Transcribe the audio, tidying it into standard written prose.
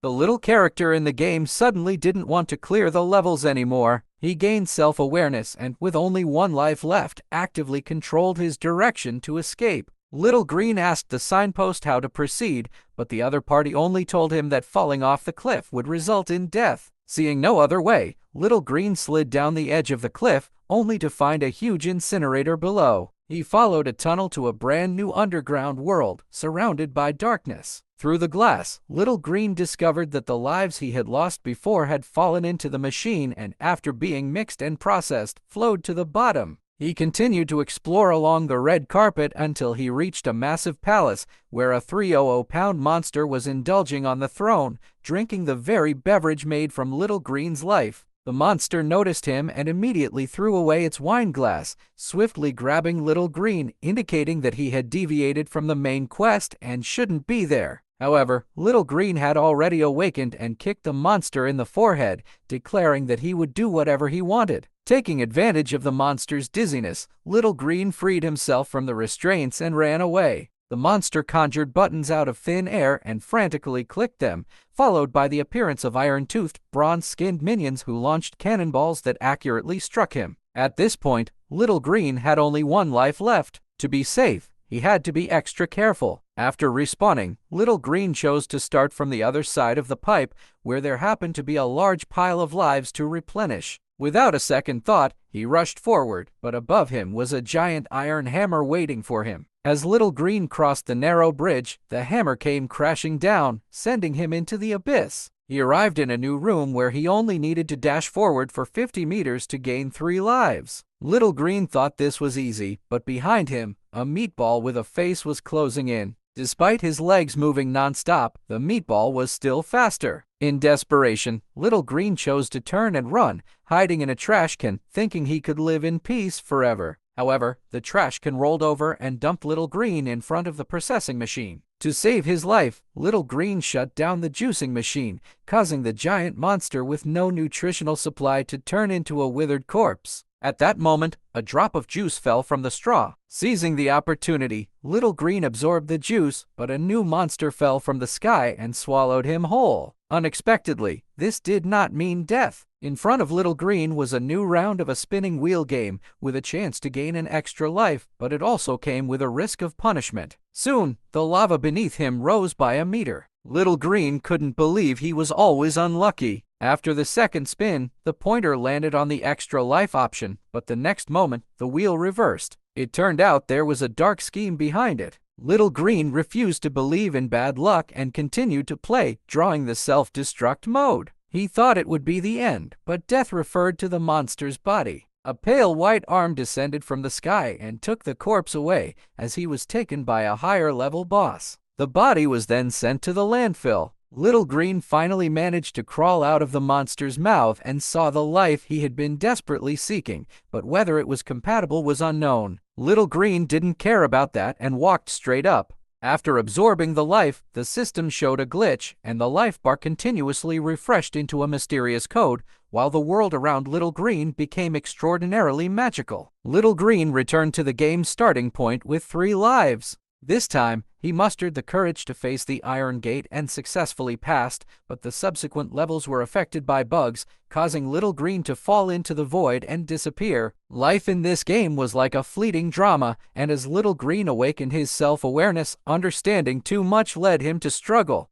The little character in the game suddenly didn't want to clear the levels anymore. He gained self-awareness and, with only one life left, actively controlled his direction to escape. Little Green asked the signpost how to proceed, but the other party only told him that falling off the cliff would result in death. Seeing no other way, Little Green slid down the edge of the cliff, only to find a huge incinerator below. He followed a tunnel to a brand new underground world, surrounded by darkness. Through the glass, Little Green discovered that the lives he had lost before had fallen into the machine and, after being mixed and processed, flowed to the bottom. He continued to explore along the red carpet until he reached a massive palace where a 300-pound monster was indulging on the throne, drinking the very beverage made from Little Green's life. The monster noticed him and immediately threw away its wine glass, swiftly grabbing Little Green, indicating that he had deviated from the main quest and shouldn't be there. However, Little Green had already awakened and kicked the monster in the forehead, declaring that he would do whatever he wanted. Taking advantage of the monster's dizziness, Little Green freed himself from the restraints and ran away. The monster conjured buttons out of thin air and frantically clicked them, followed by the appearance of iron-toothed, bronze-skinned minions who launched cannonballs that accurately struck him. At this point, Little Green had only one life left. To be safe, he had to be extra careful. After respawning, Little Green chose to start from the other side of the pipe, where there happened to be a large pile of lives to replenish. Without a second thought, he rushed forward, but above him was a giant iron hammer waiting for him. As Little Green crossed the narrow bridge, the hammer came crashing down, sending him into the abyss. He arrived in a new room where he only needed to dash forward for 50 meters to gain 3 lives. Little Green thought this was easy, but behind him, a meatball with a face was closing in. Despite his legs moving non-stop, the meatball was still faster. In desperation, Little Green chose to turn and run, hiding in a trash can, thinking he could live in peace forever. However, the trash can rolled over and dumped Little Green in front of the processing machine. To save his life, Little Green shut down the juicing machine, causing the giant monster with no nutritional supply to turn into a withered corpse. At that moment, a drop of juice fell from the straw. Seizing the opportunity, Little Green absorbed the juice, but a new monster fell from the sky and swallowed him whole. Unexpectedly, this did not mean death. In front of Little Green was a new round of a spinning wheel game, with a chance to gain an extra life, but it also came with a risk of punishment. Soon, the lava beneath him rose by a meter. Little Green couldn't believe he was always unlucky. After the second spin, the pointer landed on the extra life option, but the next moment, the wheel reversed. It turned out there was a dark scheme behind it. Little Green refused to believe in bad luck and continued to play, drawing the self-destruct mode. He thought it would be the end, but death referred to the monster's body. A pale white arm descended from the sky and took the corpse away, as he was taken by a higher-level boss. The body was then sent to the landfill. Little Green finally managed to crawl out of the monster's mouth and saw the life he had been desperately seeking, but whether it was compatible was unknown. Little Green didn't care about that and walked straight up. After absorbing the life, the system showed a glitch, and the life bar continuously refreshed into a mysterious code, while the world around Little Green became extraordinarily magical. Little Green returned to the game's starting point with 3 lives. This time, he mustered the courage to face the Iron Gate and successfully passed, but the subsequent levels were affected by bugs, causing Little Green to fall into the void and disappear. Life in this game was like a fleeting drama, and as Little Green awakened his self-awareness, understanding too much led him to struggle.